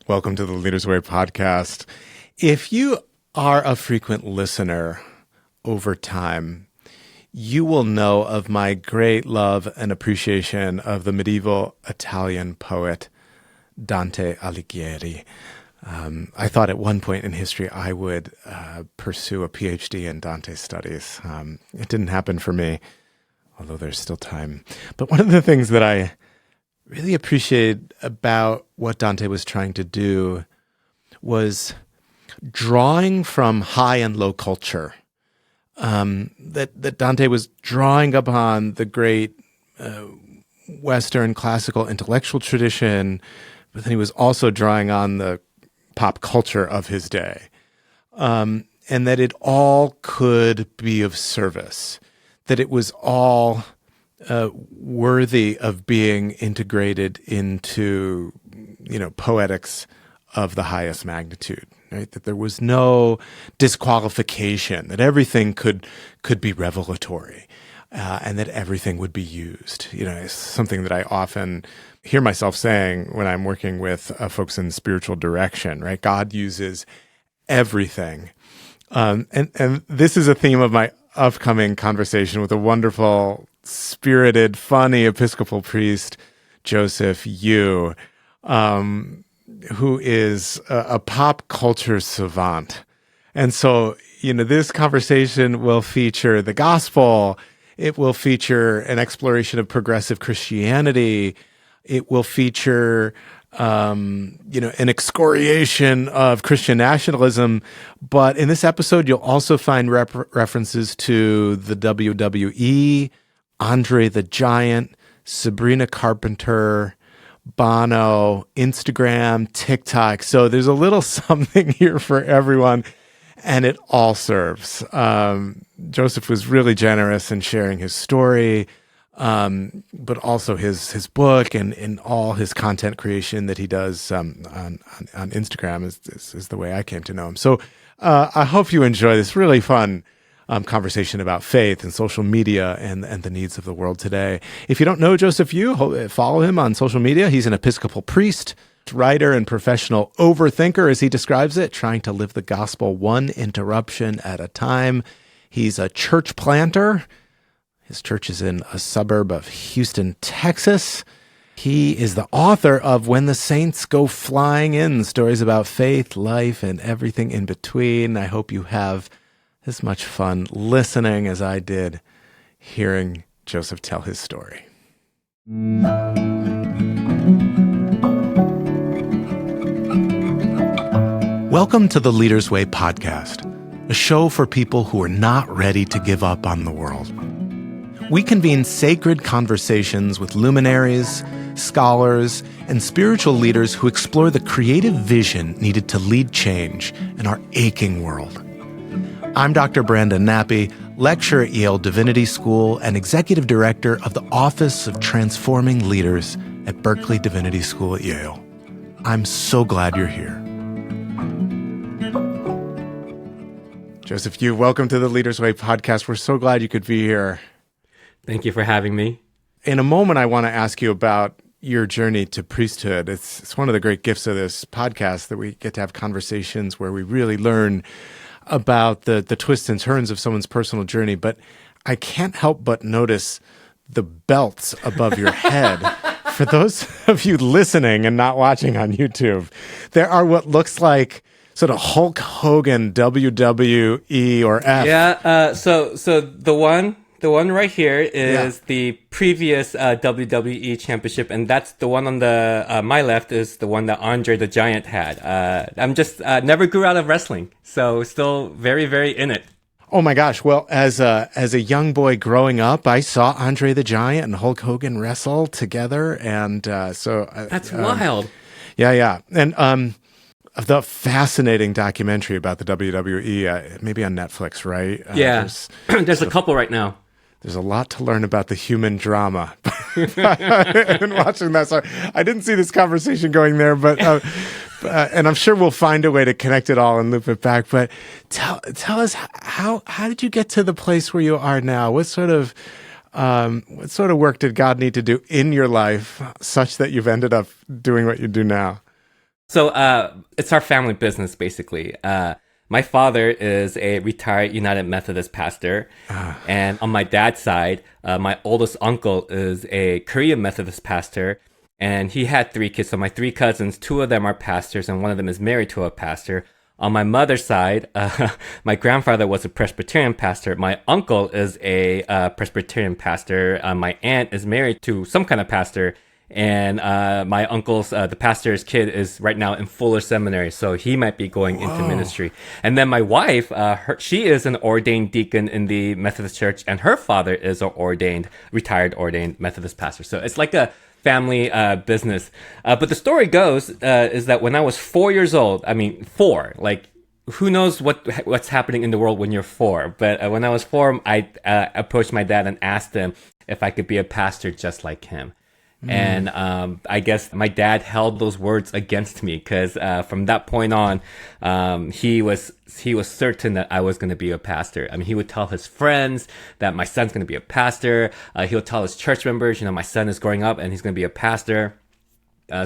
Welcome to the Leaders Way podcast. If you are a frequent listener over time, you will know of my great love and appreciation of the medieval Italian poet Dante Alighieri. I thought at one point in history I would pursue a PhD in Dante studies. It didn't happen for me, although there's still time. But one of the things that I really appreciated about what Dante was trying to do was drawing from high and low culture. That Dante was drawing upon the great Western classical intellectual tradition, but then he was also drawing on the pop culture of his day, and that it all could be of service, that it was all worthy of being integrated into, poetics of the highest magnitude, right? That there was no disqualification, that everything could be revelatory, and that everything would be used. It's something that I often hear myself saying when I'm working with folks in spiritual direction, right? God uses everything. And this is a theme of my upcoming conversation with a wonderful, spirited, funny Episcopal priest, Joseph Yu, who is a pop culture savant. And so, this conversation will feature the gospel. It will feature an exploration of progressive Christianity. It will feature, an excoriation of Christian nationalism. But in this episode, you'll also find references to the WWE, Andre the Giant, Sabrina Carpenter, Bono, Instagram, TikTok. So there's a little something here for everyone, and it all serves. Joseph was really generous in sharing his story, but also his book and all his content creation that he does on Instagram is the way I came to know him. So I hope you enjoy this really fun conversation about faith and social media and the needs of the world today. If you don't know Joseph Yu, follow him on social media. He's an Episcopal priest, writer, and professional overthinker, as he describes it, trying to live the gospel one interruption at a time. He's a church planter. His church is in a suburb of Houston, Texas. He is the author of When the Saints Go Flying In, stories about faith, life, and everything in between. I hope you have as much fun listening as I did hearing Joseph tell his story. Welcome to the Leaders Way podcast, a show for people who are not ready to give up on the world. We convene sacred conversations with luminaries, scholars, and spiritual leaders who explore the creative vision needed to lead change in our aching world. I'm Dr. Brandon Nappi, lecturer at Yale Divinity School and executive director of the Office of Transforming Leaders at Berkeley Divinity School at Yale. I'm so glad you're here. Joseph Yu, welcome to the Leaders Way podcast. We're so glad you could be here. Thank you for having me. In a moment, I want to ask you about your journey to priesthood. It's one of the great gifts of this podcast that we get to have conversations where we really learn about the twists and turns of someone's personal journey. But I can't help but notice the belts above your head. For those of you listening and not watching on YouTube, there are what looks like sort of Hulk Hogan WWE or F. Yeah. So the one right here is the previous WWE championship, and that's the one on the my left is the one that Andre the Giant had. I'm just never grew out of wrestling, so still very, very in it. Oh my gosh! Well, as a young boy growing up, I saw Andre the Giant and Hulk Hogan wrestle together, and That's wild. Yeah, and the fascinating documentary about the WWE, maybe on Netflix, right? Yeah, there's a couple right now. There's a lot to learn about the human drama in watching that. So I didn't see this conversation going there, but and I'm sure we'll find a way to connect it all and loop it back. But tell us how did you get to the place where you are now? What sort of work did God need to do in your life such that you've ended up doing what you do now? So it's our family business, basically. My father is a retired United Methodist pastor. And on my dad's side, my oldest uncle is a Korean Methodist pastor. And he had 3 kids. So my 3 cousins, 2 of them are pastors, and one of them is married to a pastor. On my mother's side, my grandfather was a Presbyterian pastor. My uncle is a Presbyterian pastor. My aunt is married to some kind of pastor. And my uncle's, the pastor's kid is right now in Fuller Seminary, so he might be going into ministry. And then my wife, she is an ordained deacon in the Methodist Church, and her father is a retired ordained Methodist pastor. So it's like a family business. But the story goes is that when I was 4 years old, I mean 4, like who knows what's happening in the world when you're 4? But when I was 4, I approached my dad and asked him if I could be a pastor just like him. And I guess my dad held those words against me because from that point on, he was certain that I was going to be a pastor. I mean, he would tell his friends that my son's going to be a pastor. He would tell his church members, my son is growing up and he's going to be a pastor.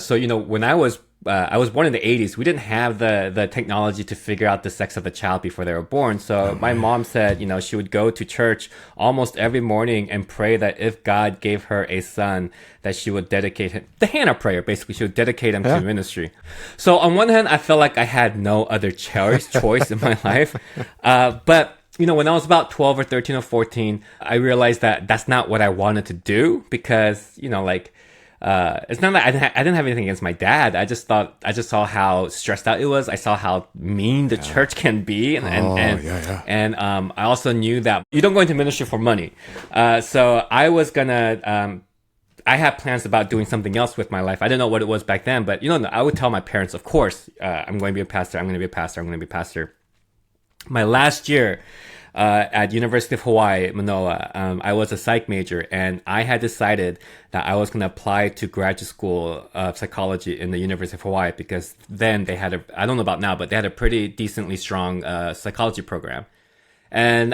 So when I was born in the 80s, we didn't have the technology to figure out the sex of the child before they were born. So my mom said, she would go to church almost every morning and pray that if God gave her a son, that she would dedicate him, the Hannah prayer, basically, she would dedicate him to ministry. So on one hand, I felt like I had no other choice in my life. But when I was about 12 or 13 or 14, I realized that that's not what I wanted to do because, it's not that I didn't have anything against my dad. I just saw how stressed out it was. I saw how mean the church can be. And I also knew that you don't go into ministry for money. So I was gonna, I had plans about doing something else with my life. I didn't know what it was back then, but I would tell my parents, of course, I'm going to be a pastor. I'm going to be a pastor. I'm going to be a pastor. My last year, at University of Hawaii, Manoa, I was a psych major, and I had decided that I was going to apply to graduate school of psychology in the University of Hawaii because then they had I don't know about now, but they had a pretty decently strong psychology program. And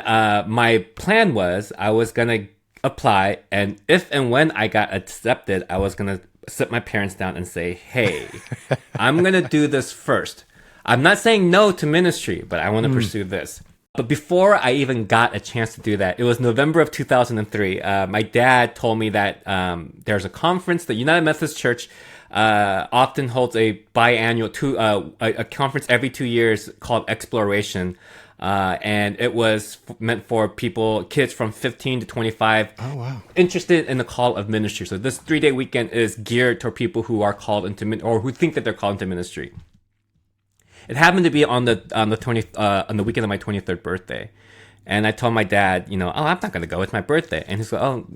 my plan was I was going to apply, and if and when I got accepted, I was going to sit my parents down and say, hey, I'm going to do this first. I'm not saying no to ministry, but I want to pursue this. But before I even got a chance to do that, it was November of 2003. My dad told me that there's a conference. The United Methodist Church often holds a biannual a conference every 2 years called Exploration. And it was meant for kids from 15 to 25 interested in the call of ministry. So this 3-day weekend is geared toward people who are called into or who think that they're called into ministry. It happened to be on the weekend of my 23rd birthday. And I told my dad, I'm not going to go. It's my birthday. And he's like, oh,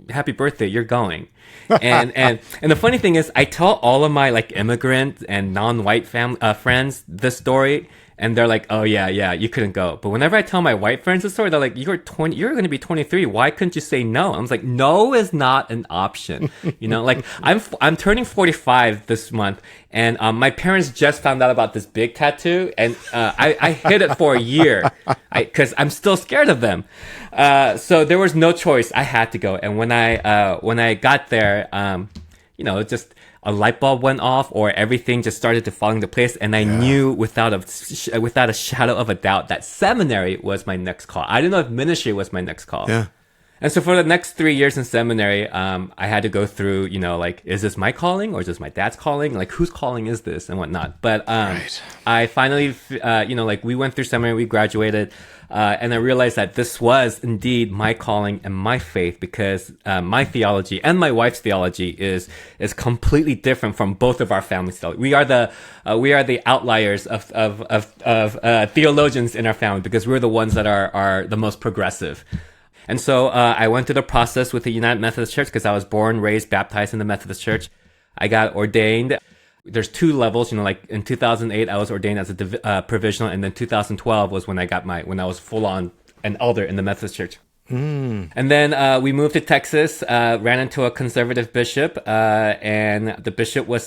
happy birthday. You're going. And the funny thing is I tell all of my immigrant and non-white friends this story. And they're like, oh, yeah, you couldn't go. But whenever I tell my white friends the story, they're like, you're going to be 23. Why couldn't you say no? I was like, no is not an option. I'm turning 45 this month. And my parents just found out about this big tattoo. And I hid it for a year because I'm still scared of them. So there was no choice. I had to go. And when I got there, just a light bulb went off, or everything just started to fall into place, and I knew without a shadow of a doubt that seminary was my next call. I didn't know if ministry was my next call. Yeah. And so for the next 3 years in seminary, I had to go through, is this my calling or is this my dad's calling? Whose calling is this and whatnot? But I finally, we went through seminary, we graduated. And I realized that this was indeed my calling and my faith because my theology and my wife's theology is completely different from both of our families' theology. We are the outliers of theologians in our family because we're the ones that are the most progressive. And so I went through the process with the United Methodist Church because I was born, raised, baptized in the Methodist Church. I got ordained. There's 2 levels, in 2008, I was ordained as a provisional, and then 2012 was when I was full on an elder in the Methodist Church. And then we moved to Texas, ran into a conservative bishop, and the bishop was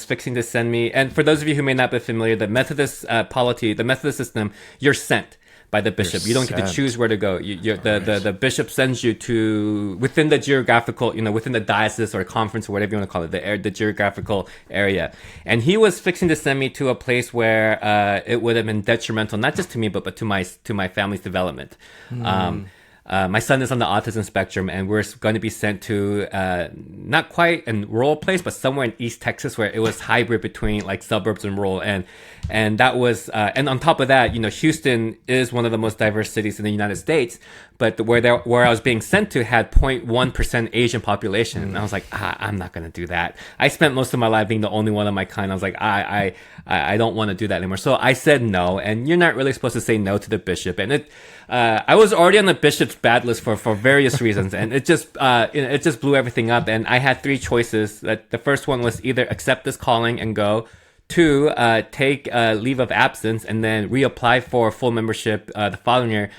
fixing to send me. And for those of you who may not be familiar, the Methodist polity, the Methodist system, you're sent. by the bishop. You're You don't get to sent. choose where to go. The bishop sends you to within the geographical, within the diocese or conference or whatever you want to call it, the geographical area. And he was fixing to send me to a place where it would have been detrimental, not just to me, but to my family's development. My son is on the autism spectrum, and we're going to be sent to not quite a rural place, but somewhere in East Texas where it was hybrid between like suburbs and rural. And that was, and on top of that, Houston is one of the most diverse cities in the United States, but where I was being sent to had 0.1% Asian population. And I was like, I'm not going to do that. I spent most of my life being the only one of my kind. I was like, I don't want to do that anymore. So I said no, and you're not really supposed to say no to the bishop. And I was already on the bishop's bad list for various reasons, and it just blew everything up. And I had three choices. That the first one was either accept this calling and go, two, take leave of absence and then reapply for full membership the following year,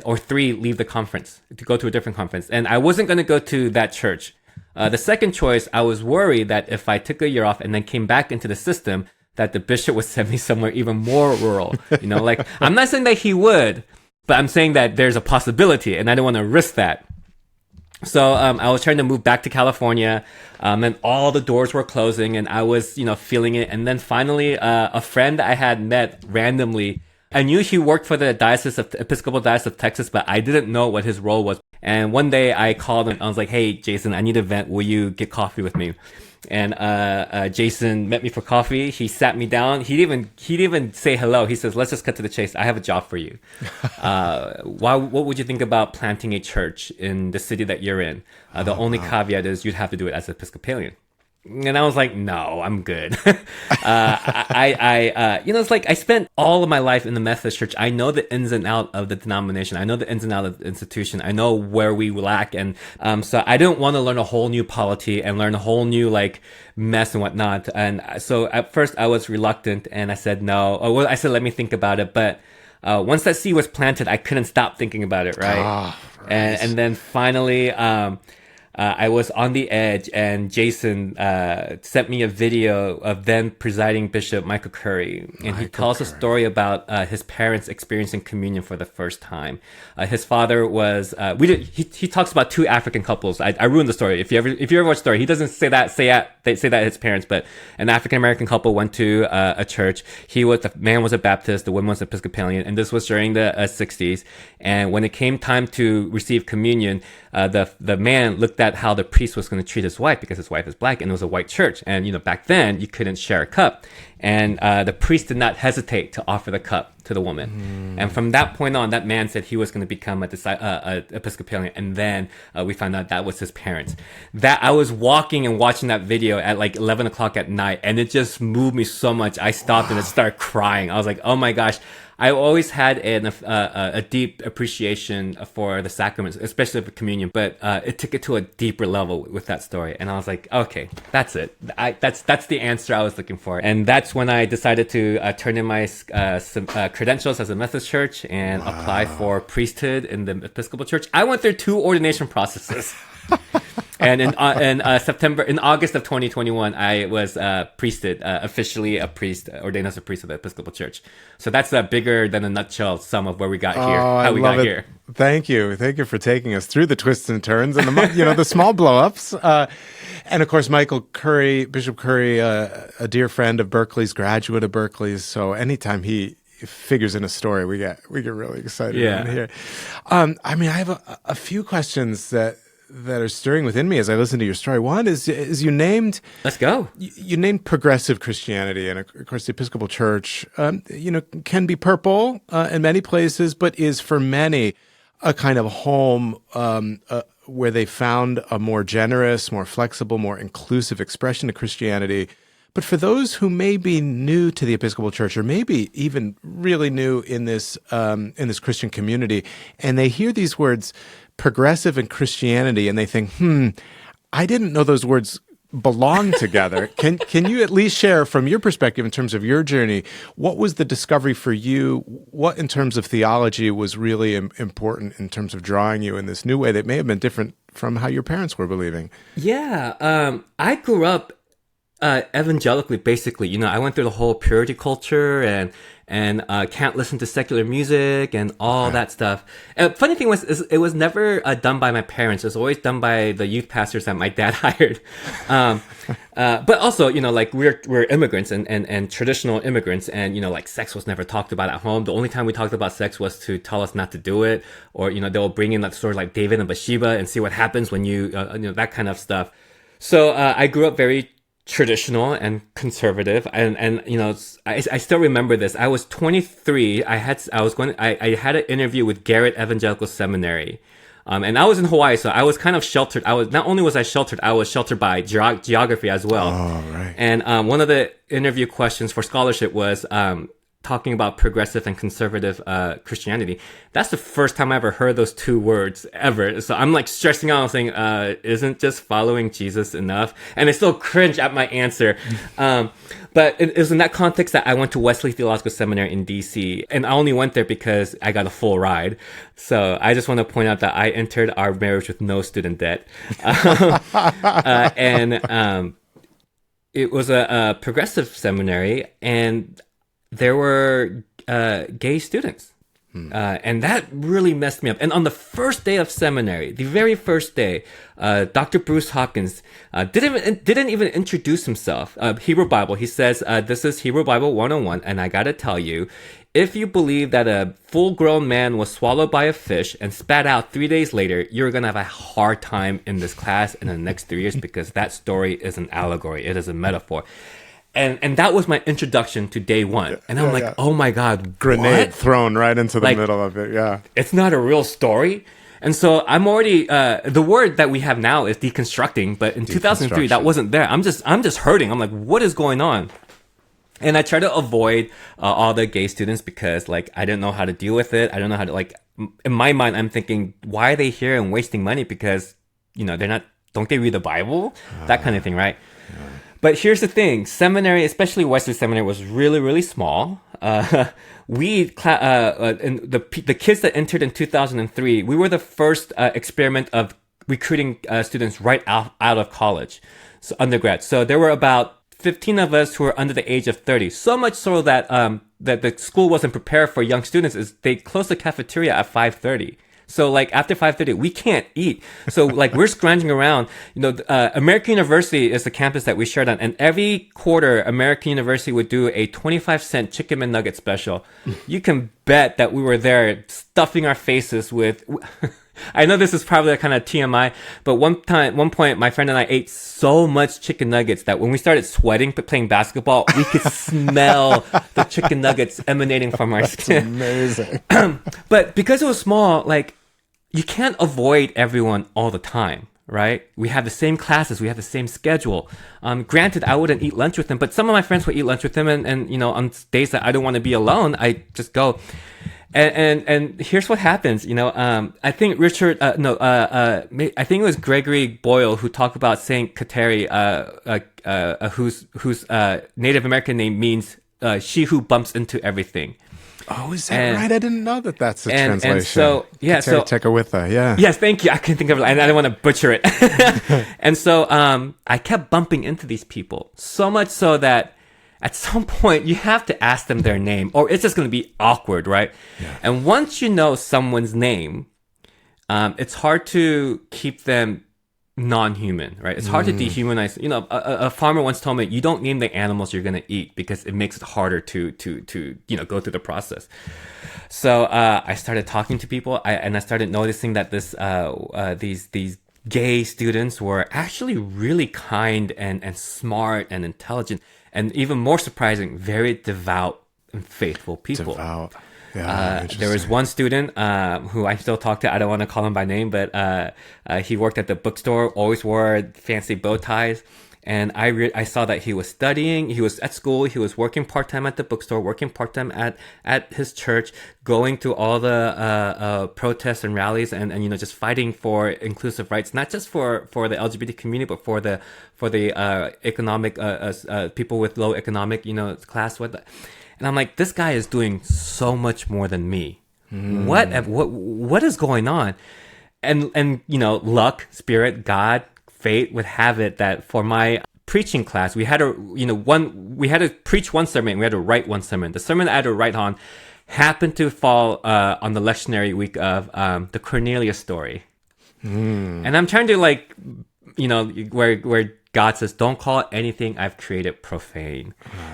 or three, leave the conference to go to a different conference. And I wasn't going to go to that church. The second choice, I was worried that if I took a year off and then came back into the system, that the bishop would send me somewhere even more rural. Like I'm not saying that he would, but I'm saying that there's a possibility, and I don't want to risk that. So I was trying to move back to California, and all the doors were closing, and I was, feeling it. And then finally, a friend I had met randomly, I knew he worked for the Episcopal Diocese of Texas, but I didn't know what his role was. And one day I called him. I was like, "Hey, Jason, I need a vent. Will you get coffee with me?" And Jason met me for coffee. He sat me down. He'd even say hello. He says, "Let's just cut to the chase. I have a job for you. What would you think about planting a church in the city that you're in? The only caveat is you'd have to do it as an Episcopalian." And I was like, "No, I'm good." It's like I spent all of my life in the Methodist Church. I know the ins and out of the denomination. I know the ins and out of the institution. I know where we lack. And so I didn't want to learn a whole new polity and learn a whole new like mess and whatnot. And so at first I was reluctant, and I said no. I said, let me think about it. But once that seed was planted, I couldn't stop thinking about it, right? Right. And then finally, I was on the edge, and Jason sent me a video of then presiding Bishop Michael Curry, and he tells a story about his parents experiencing communion for the first time. His father was he talks about two African couples. I ruined the story. If you ever watch the story, he doesn't say that his parents, but an African American couple went to a church. The man was a Baptist, the woman was Episcopalian, and this was during the 60s. And when it came time to receive communion, the man looked at how the priest was going to treat his wife, because his wife is black and it was a white church. And, back then you couldn't share a cup. And the priest did not hesitate to offer the cup to the woman. And from that point on, that man said he was going to become a Episcopalian. And then we found out that was his parents. That I was walking and watching that video at like 11 o'clock at night, and it just moved me so much. I stopped and I started crying. I was like, oh my gosh. I always had a deep appreciation for the sacraments, especially for communion, but it took it to a deeper level with that story. And I was like, okay, that's it. That's the answer I was looking for. And that's when I decided to turn in my credentials as a Methodist church and apply for priesthood in the Episcopal Church. I went through 2 ordination processes. And in August of 2021, I was officially a priest, ordained as a priest of the Episcopal Church. So that's a bigger than a nutshell sum of where we got here, how we got here. Thank you for taking us through the twists and turns and the small blowups. And of course, Bishop Curry, a dear friend of Berkeley's, graduate of Berkeley's. So anytime he figures in a story, we get really excited around here. I have a few questions that are stirring within me as I listen to your story. One is you named... Let's go. You named progressive Christianity, and of course the Episcopal Church, can be purple in many places, but is for many a kind of home where they found a more generous, more flexible, more inclusive expression of Christianity. But for those who may be new to the Episcopal Church, or maybe even really new in this Christian community, and they hear these words, progressive and Christianity, and they think, I didn't know those words belong together. Can you at least share from your perspective in terms of your journey, what was the discovery for you? What in terms of theology was really important in terms of drawing you in this new way that may have been different from how your parents were believing? Yeah. I grew up Evangelically, basically, I went through the whole purity culture and can't listen to secular music and all that stuff. And funny thing was, it was never done by my parents. It was always done by the youth pastors that my dad hired. But also, like we're immigrants and traditional immigrants, and like sex was never talked about at home. The only time we talked about sex was to tell us not to do it, or they'll bring in that story like David and Bathsheba and see what happens when you that kind of stuff. So I grew up very traditional and conservative, and I still remember this. I was 23. I had an interview with Garrett Evangelical Seminary, and I was in Hawaii, so I was kind of sheltered. Not only was I was sheltered by geography as well. Oh, right. And one of the interview questions for scholarship was talking about progressive and conservative Christianity. That's the first time I ever heard those two words ever. So I'm like stressing out, saying, isn't just following Jesus enough? And I still cringe at my answer. But it was in that context that I went to Wesley Theological Seminary in DC. And I only went there because I got a full ride. So I just want to point out that I entered our marriage with no student debt. It was a progressive seminary, and there were gay students. And that really messed me up. And on the first day of seminary, the very first day, Dr. Bruce Hopkins didn't even introduce himself. Hebrew Bible, he says, this is Hebrew Bible 101, and I gotta tell you, if you believe that a full-grown man was swallowed by a fish and spat out 3 days later, you're gonna have a hard time in this class in the next 3 years, because that story is an allegory. It is a metaphor. And that was my introduction to day one. And I'm like, oh my God, grenade what? Thrown right into the middle of it. Yeah. It's not a real story. And so I'm already, the word that we have now is deconstructing, but in 2003, that wasn't there. I'm just hurting. I'm like, what is going on? And I try to avoid all the gay students because like, I didn't know how to deal with it. I don't know how to, like, in my mind, I'm thinking, why are they here and wasting money? Because, don't they read the Bible? That kind of thing, right? Yeah. But here's the thing, seminary, especially Wesley Seminary, was really, really small. The kids that entered in 2003, we were the first experiment of recruiting students right out of college, so undergrad. So there were about 15 of us who were under the age of 30. So much so that that the school wasn't prepared for young students. Is they closed the cafeteria at 5:30. So like after 5:30, we can't eat. So like we're scrounging around. American University is the campus that we shared on, and every quarter, American University would do a 25-cent chicken McNugget special. You can bet that we were there stuffing our faces with. I know this is probably a kind of TMI, but one point, my friend and I ate so much chicken nuggets that when we started sweating playing basketball, we could smell the chicken nuggets emanating from our skin. Amazing. But because it was small, like, you can't avoid everyone all the time, right? We have the same classes, we have the same schedule. Granted, I wouldn't eat lunch with them, but some of my friends would eat lunch with them, and on days that I don't want to be alone, I just go. And here's what happens, I think I think it was Gregory Boyle who talked about Saint Kateri, whose Native American name means she who bumps into everything. Oh, is that right? I didn't know that that's the translation. And so, yeah. Kateri Tekakwitha, yeah. Yes, thank you. I couldn't think of it. I don't want to butcher it. And so I kept bumping into these people, so much so that at some point, you have to ask them their name, or it's just going to be awkward, right? Yeah. And once you know someone's name, it's hard to keep them non-human, right? It's hard to dehumanize. A farmer once told me, you don't name the animals you're going to eat because it makes it harder to go through the process. So I started talking to people, and I started noticing that these gay students were actually really kind and smart and intelligent. And even more surprising, very devout and faithful people. Devout. Yeah, there was one student who I still talk to. I don't want to call him by name, but he worked at the bookstore, always wore fancy bow ties. And I saw that he was studying, he was at school, he was working part-time at the bookstore, working part-time at his church, going to all the protests and rallies and just fighting for inclusive rights, not just for the LGBT community, but for the economic people with low economic class. And I'm like, this guy is doing so much more than me. What is going on? And luck, spirit, God, fate would have it that for my preaching class. We had to preach one sermon. We had to write one sermon. The sermon I had to write on happened to fall on the lectionary week of the Cornelius story. And I'm trying to where God says, "Don't call anything I've created profane,"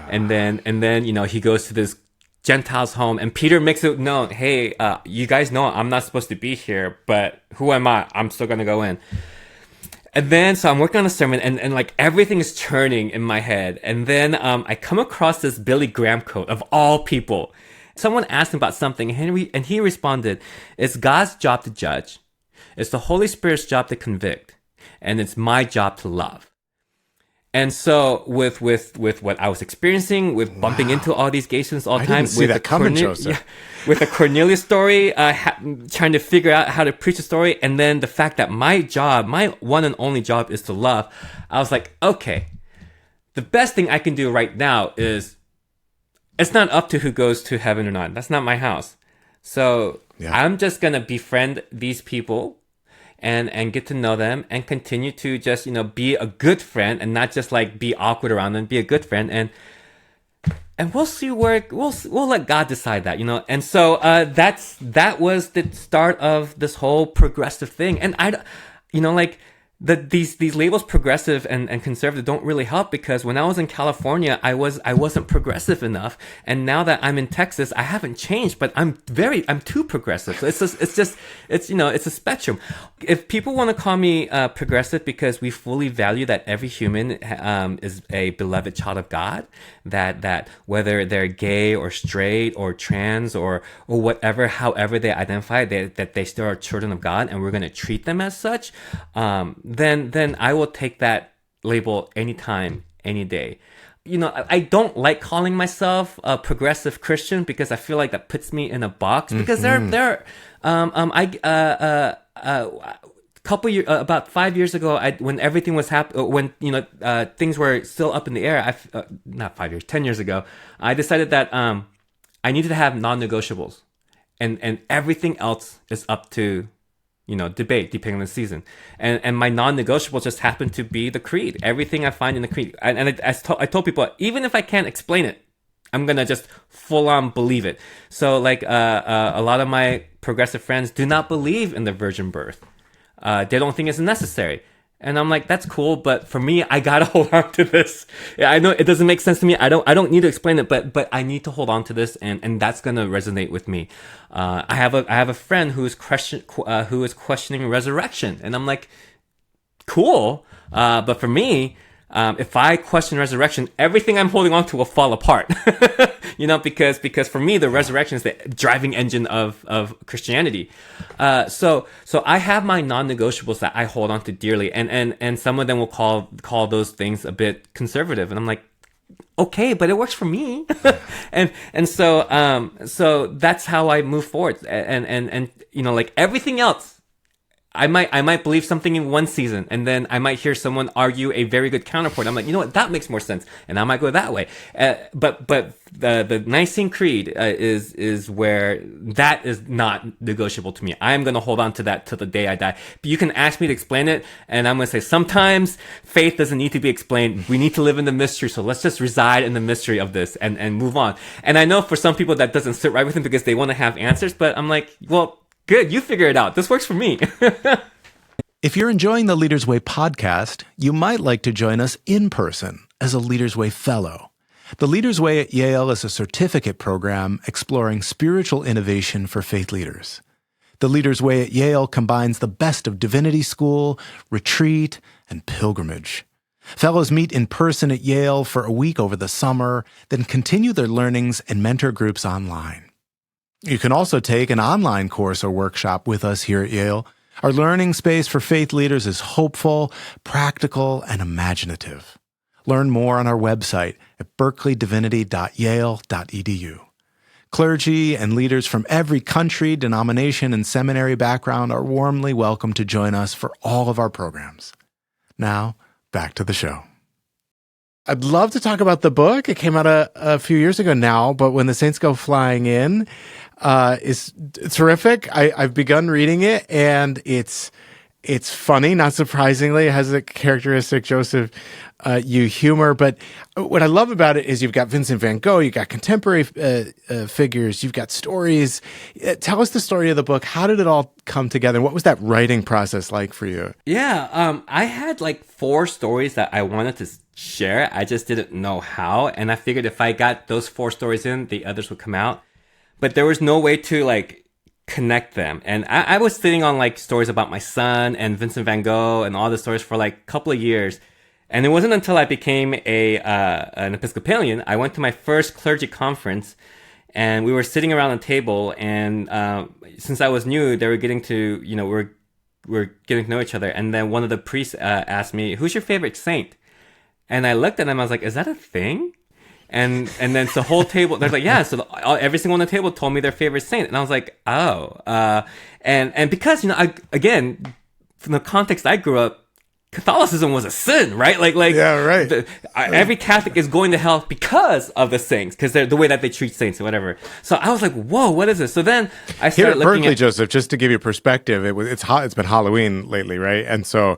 and then he goes to this Gentiles' home, and Peter makes it known, "Hey, you guys know I'm not supposed to be here, but who am I? I'm still gonna go in." And then, so I'm working on a sermon, and like everything is churning in my head. And then I come across this Billy Graham quote of all people. Someone asked him about something, and he responded, "It's God's job to judge. It's the Holy Spirit's job to convict. And it's my job to love." And so with what I was experiencing, with bumping into all these gay students all the time, see that coming, Joseph. With the Cornelius story, trying to figure out how to preach a story, and then the fact that my one and only job is to love, I was like, okay, the best thing I can do right now is, it's not up to who goes to heaven or not. That's not my house. So I'm just going to befriend these people and get to know them and continue to just, be a good friend and not just like be awkward around them, be a good friend. And we'll see where we'll let God decide that, And so, that was the start of this whole progressive thing. And these labels progressive and conservative don't really help, because when I was in California, I wasn't progressive enough, and now that I'm in Texas, I haven't changed, but I'm too progressive. So it's a spectrum. If people want to call me progressive because we fully value that every human is a beloved child of God, that whether they're gay or straight or trans or whatever, however they identify, that they still are children of God, and we're going to treat them as such, then I will take that label anytime, any day. I don't like calling myself a progressive Christian because I feel like that puts me in a box, because about 5 years ago, when everything was when things were still up in the air, not 5 years, 10 years ago, I decided that I needed to have non-negotiables, and everything else is up to debate depending on the season. And my non-negotiable just happened to be the creed. Everything I find in the creed. I told people, even if I can't explain it, I'm going to just full on believe it. So a lot of my progressive friends do not believe in the virgin birth. They don't think it's necessary. And I'm like, that's cool, but for me, I gotta hold on to this. I know it doesn't make sense to me. I don't need to explain it, but I need to hold on to this, and that's gonna resonate with me. I have a friend who is questioning resurrection, and I'm like, cool. But for me, if I question resurrection, everything I'm holding on to will fall apart. Because for me, the resurrection is the driving engine of Christianity. So I have my non-negotiables that I hold on to dearly, and some of them will call those things a bit conservative, and I'm like, okay, but it works for me. and so that's how I move forward, and like everything else, I might believe something in one season, and then I might hear someone argue a very good counterpoint. I'm like, you know what, that makes more sense, and I might go that way. But the Nicene Creed is where that is not negotiable to me. I'm going to hold on to that till the day I die. But you can ask me to explain it, and I'm going to say sometimes faith doesn't need to be explained. We need to live in the mystery, so let's just reside in the mystery of this and move on. And I know for some people that doesn't sit right with them because they want to have answers, but I'm like, well, good, you figure it out. This works for me. If you're enjoying the Leaders Way podcast, you might like to join us in person as a Leaders Way Fellow. The Leaders Way at Yale is a certificate program exploring spiritual innovation for faith leaders. The Leaders Way at Yale combines the best of divinity school, retreat, and pilgrimage. Fellows meet in person at Yale for a week over the summer, then continue their learnings and mentor groups online. You can also take an online course or workshop with us here at Yale. Our learning space for faith leaders is hopeful, practical, and imaginative. Learn more on our website at berkeleydivinity.yale.edu. Clergy and leaders from every country, denomination, and seminary background are warmly welcome to join us for all of our programs. Now, back to the show. I'd love to talk about the book. It came out a few years ago now, but When the Saints Go Flying In is terrific. I've begun reading it, and it's It's funny, not surprisingly. It has a characteristic Joseph you humor. But what I love about it is you've got Vincent van Gogh, you've got contemporary figures, you've got stories. Tell us the story of the book. How did it all come together? What was that writing process like for you? Yeah, I had like 4 stories that I wanted to share. I just didn't know how. And I figured if I got those 4 stories in, the others would come out. But there was no way to like connect them. And I was sitting on like stories about my son and Vincent van Gogh and all the stories for like a couple of years. And it wasn't until I became an Episcopalian, I went to my first clergy conference, and we were sitting around a table. And since I was new, they were getting to, we're getting to know each other. And then one of the priests asked me, "Who's your favorite saint?" And I looked at him, I was like, "Is that a thing?" And then the whole table, they're like, yeah. So every single one on the table told me their favorite saint, and I was like, oh. And because again, from the context I grew up, Catholicism was a sin, right? Yeah, right. Every Catholic is going to hell because of the saints, because they're the way that they treat saints or whatever. So I was like, whoa, what is this? So then I started Here at looking Berkeley, at Joseph, just to give you perspective, it's been Halloween lately, right? And so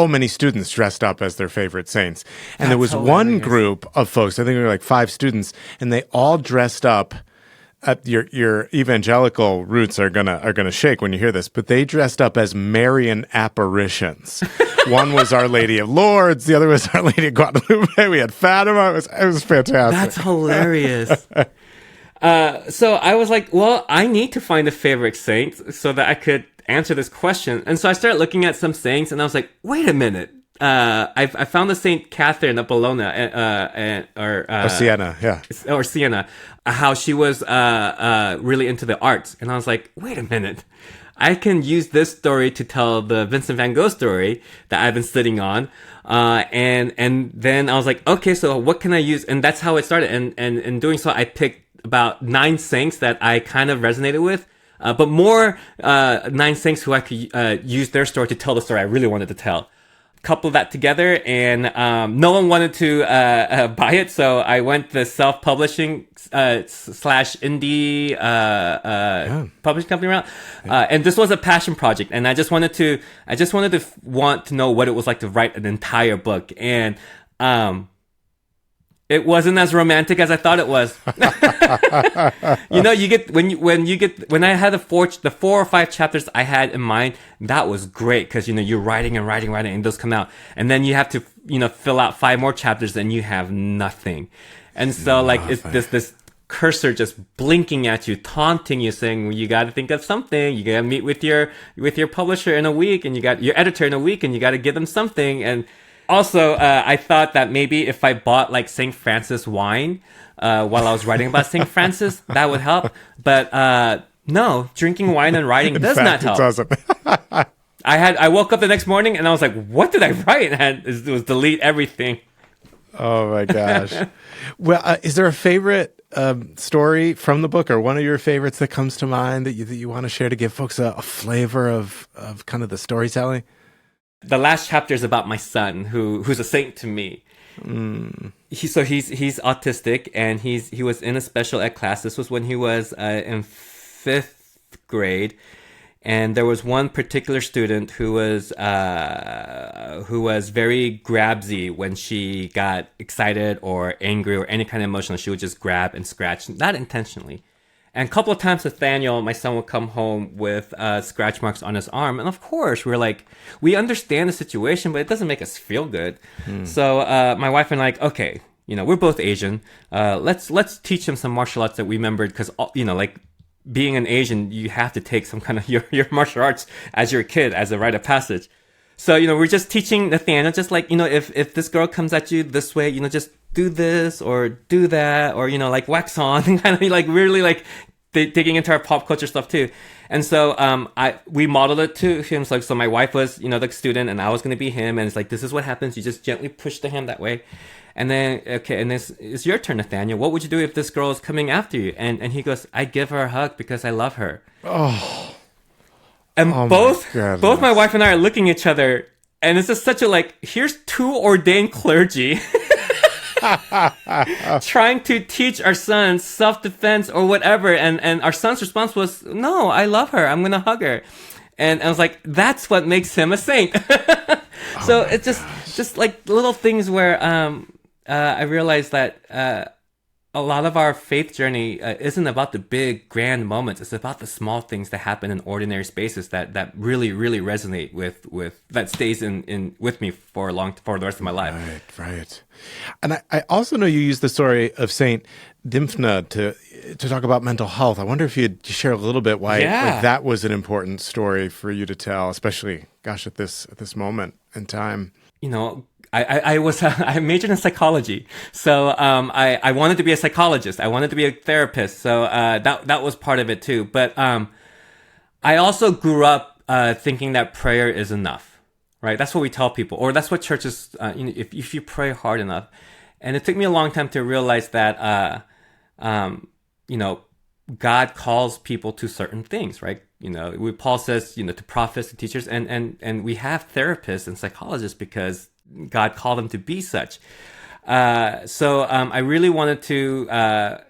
many students dressed up as their favorite saints. And there was one group of folks, I think there were like 5 students, and they all dressed up. Your evangelical roots are gonna shake when you hear this, but they dressed up as Marian apparitions. One was Our Lady of Lourdes, the other was Our Lady of Guadalupe. We had Fatima. It was fantastic. That's hilarious. So I was like, well, I need to find a favorite saint so that I could answer this question. And so I started looking at some saints, and I was like, wait a minute. I found the Saint Catherine of Bologna, or Siena, yeah, or Siena, how she was really into the arts, and I was like, wait a minute, I can use this story to tell the Vincent van Gogh story that I've been sitting on, and then I was like, okay, so what can I use? And that's how it started. And in doing so, I picked about 9 saints that I kind of resonated with. But more 9 saints who I could use their story to tell the story I really wanted to tell. Couple that together, and no one wanted to buy it, so I went the self-publishing / indie publishing company route. And this was a passion project, and I just wanted to want to know what it was like to write an entire book, and it wasn't as romantic as I thought it was. You get when I had the 4 or 5 chapters I had in mind, that was great, because you're writing and writing, and those come out, and then you have to fill out 5 more chapters, and you have nothing, and so like it's this cursor just blinking at you, taunting you, saying, well, you got to think of something. You got to meet with your publisher in a week, and you got your editor in a week, and you got to give them something. And also, I thought that maybe if I bought like St. Francis wine while I was writing about St. Francis, that would help. But no, drinking wine and writing does not help. It doesn't. I woke up the next morning and I was like, what did I write? And it was delete everything. Oh my gosh. Well, is there a favorite story from the book, or one of your favorites that comes to mind that you want to share to give folks a flavor of kind of the storytelling? The last chapter is about my son, who's a saint to me. He's autistic, and he was in a special ed class. This was when he was in 5th grade, and there was one particular student who was very grabsy when she got excited or angry or any kind of emotion. She would just grab and scratch, not intentionally. And a couple of times, Nathaniel, my son, would come home with scratch marks on his arm. And of course, we're like, we understand the situation, but it doesn't make us feel good. So my wife and I, like, okay, we're both Asian. Let's teach him some martial arts that we remembered, because, like being an Asian, you have to take some kind of your martial arts as your kid, as a rite of passage. So, we're just teaching Nathaniel, just like, if this girl comes at you this way, just do this or do that, or, like wax on, and kind of like really like digging into our pop culture stuff too. And so we modeled it to him. So my wife was, the student, and I was going to be him. And it's like, this is what happens. You just gently push the hand that way. And then, okay, and this is your turn, Nathaniel. What would you do if this girl is coming after you? And he goes, I'd give her a hug because I love her. Oh. And both my wife and I are looking at each other, and it's just such a like, here's 2 ordained clergy trying to teach our son self-defense or whatever, and our son's response was, no, I love her, I'm gonna hug her. And I was like, that's what makes him a saint. So it's just like little things where I realized that a lot of our faith journey isn't about the big grand moments. It's about the small things that happen in ordinary spaces that really resonate with that stays in with me for the rest of my life. Right. And I also know you use the story of Saint Dymphna to talk about mental health. I wonder if you'd share a little bit why that was an important story for you to tell, especially, gosh, at this moment in time. You know, I majored in psychology, so I wanted to be a psychologist. I wanted to be a therapist, so that was part of it too. But I also grew up thinking that prayer is enough, right? That's what we tell people, or that's what churches. If you pray hard enough, and it took me a long time to realize that God calls people to certain things, right? Paul says, to prophets, to teachers, and we have therapists and psychologists because God called them to be such. So I really wanted to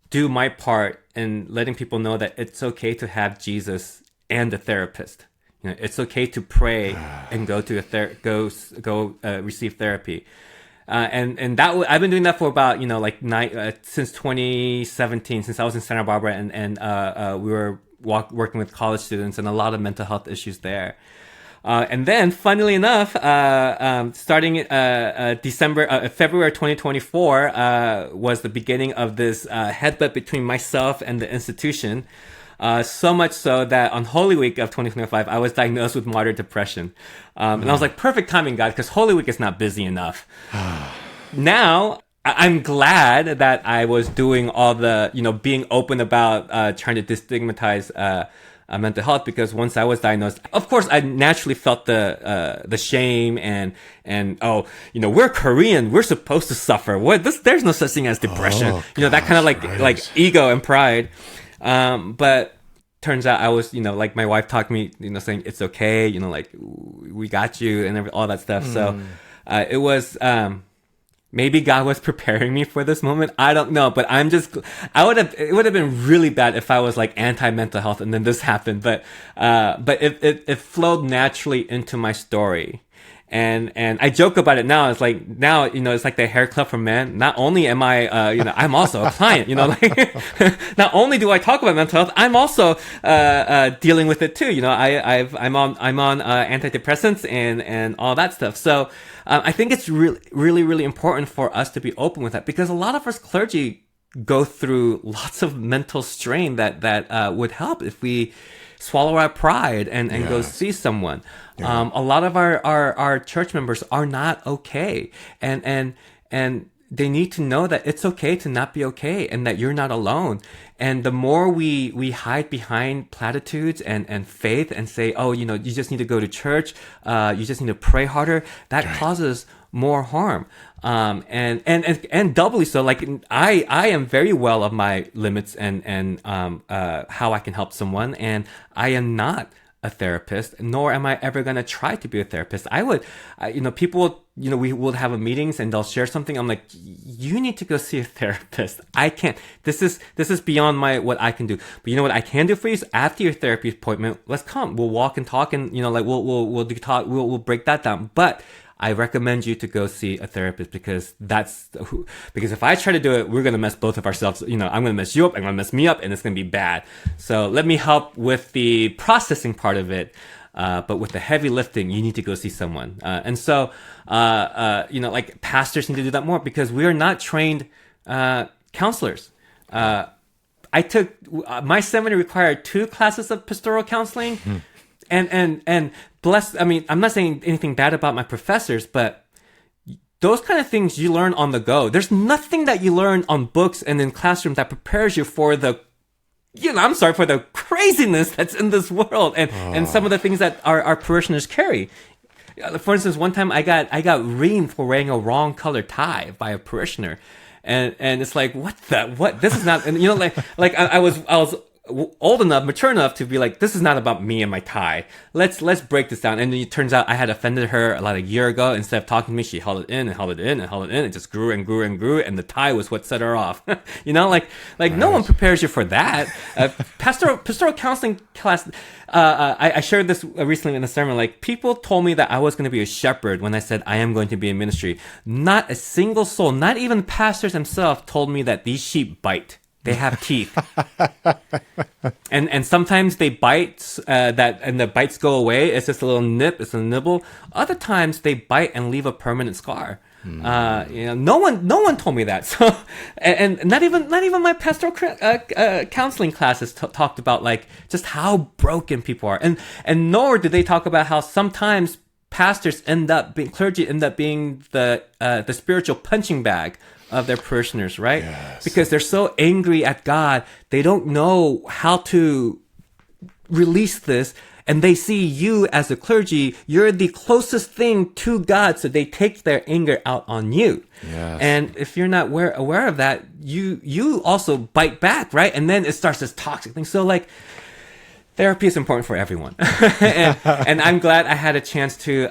do my part in letting people know that it's okay to have Jesus and a therapist. It's okay to pray and go to receive therapy. And that I've been doing that for about since 2017, since I was in Santa Barbara, and we were working with college students and a lot of mental health issues there. And then, funnily enough, starting February 2024 was the beginning of this headbutt between myself and the institution. So much so that on Holy Week of 2025, I was diagnosed with moderate depression. And I was like, perfect timing, God, because Holy Week is not busy enough. Now, I'm glad that I was doing all the, being open about trying to destigmatize mental health, because once I was diagnosed, of course, I naturally felt the shame and we're Korean, we're supposed to suffer. There's no such thing as depression. That kind of like ego and pride. But turns out I was, like my wife talked me, saying it's okay, like we got you and all that stuff. So it was maybe God was preparing me for this moment. I don't know, but it would have been really bad if I was like anti-mental health and then this happened. But it flowed naturally into my story. And I joke about it now. It's like, now, it's like the hair club for men. Not only am I, I'm also a client, not only do I talk about mental health, I'm also, dealing with it too. I'm on antidepressants and all that stuff. So, I think it's really important for us to be open with that, because a lot of us clergy go through lots of mental strain that would help if we swallow our pride and go see someone. Yeah. A lot of our church members are not okay, and they need to know that it's okay to not be okay, and that you're not alone. And the more we hide behind platitudes and faith and say, oh, you just need to go to church, you just need to pray harder, that causes more harm. And doubly so, like I am very well of my limits and how I can help someone, and I am not a therapist, nor am I ever going to try to be a therapist. I would, people, we will have a meetings and they'll share something. I'm like, you need to go see a therapist. I can't, this is beyond what I can do. But you know what I can do for you is after your therapy appointment, let's come, we'll walk and talk, and, we'll do talk, we'll break that down. But I recommend you to go see a therapist, because because if I try to do it, we're going to mess both of ourselves. I'm going to mess you up, I'm going to mess me up, and it's going to be bad. So let me help with the processing part of it. But with the heavy lifting, you need to go see someone. And so, like pastors need to do that more, because we are not trained, counselors. I took, my seminary required 2 classes of pastoral counseling. And bless, I mean, I'm not saying anything bad about my professors, but those kind of things you learn on the go. There's nothing that you learn on books and in classroom that prepares you for the, for the craziness that's in this world and some of the things that our parishioners carry. For instance, one time I got reamed for wearing a wrong color tie by a parishioner. And it's like, what? This is not, and I was old enough, mature enough to be like, this is not about me and my tie. Let's break this down. And it turns out I had offended her a year ago. Instead of talking to me, she held it in and held it in and held it in. It just grew and grew and grew. And the tie was what set her off. Like no one prepares you for that. Pastoral counseling class. I shared this recently in a sermon. Like, people told me that I was going to be a shepherd when I said I am going to be in ministry. Not a single soul, not even pastors themselves, told me that these sheep bite. They have teeth, and sometimes they bite and the bites go away. It's just a little nip, it's a nibble. Other times they bite and leave a permanent scar. No one told me that. So, and not even my pastoral counseling classes talked about like just how broken people are, and nor did they talk about how sometimes clergy end up being the spiritual punching bag of their parishioners, right? Yes. Because they're so angry at God, they don't know how to release this, and they see you as a clergy, you're the closest thing to God, so they take their anger out on you. Yes. And if you're not aware of that, you also bite back, right? And then it starts this toxic thing. So like, therapy is important for everyone. and I'm glad I had a chance to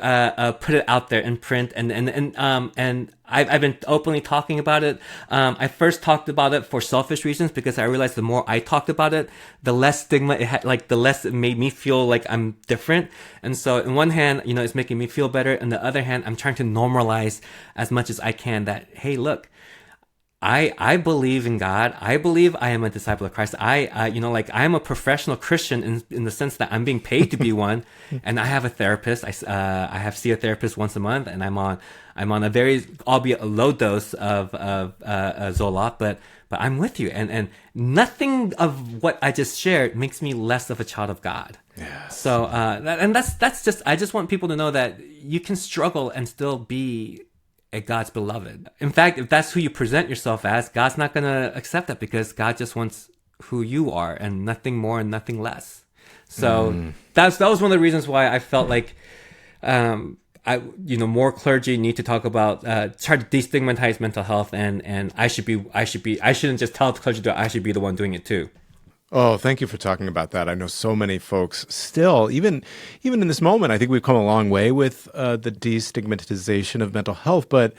put it out there in print, and I've been openly talking about it. I first talked about it for selfish reasons, because I realized the more I talked about it, the less stigma it had, like the less it made me feel like I'm different. And so on one hand, it's making me feel better. On the other hand, I'm trying to normalize as much as I can that, hey, look, I believe in God. I believe I am a disciple of Christ. I am a professional Christian in the sense that I'm being paid to be one, and I have a therapist. I see a therapist once a month, and I'm on a very, albeit a low dose of Zoloft, but I'm with you, and nothing of what I just shared makes me less of a child of God. Yes. So that's just, I just want people to know that you can struggle and still be God's beloved. In fact, if that's who you present yourself as, God's not going to accept that, because God just wants who you are and nothing more and nothing less. So that was one of the reasons why I felt like, more clergy need to talk about, try to destigmatize mental health, and I shouldn't just tell the clergy to do it, I should be the one doing it too. Oh, thank you for talking about that. I know so many folks still, even in this moment, I think we've come a long way with the destigmatization of mental health, but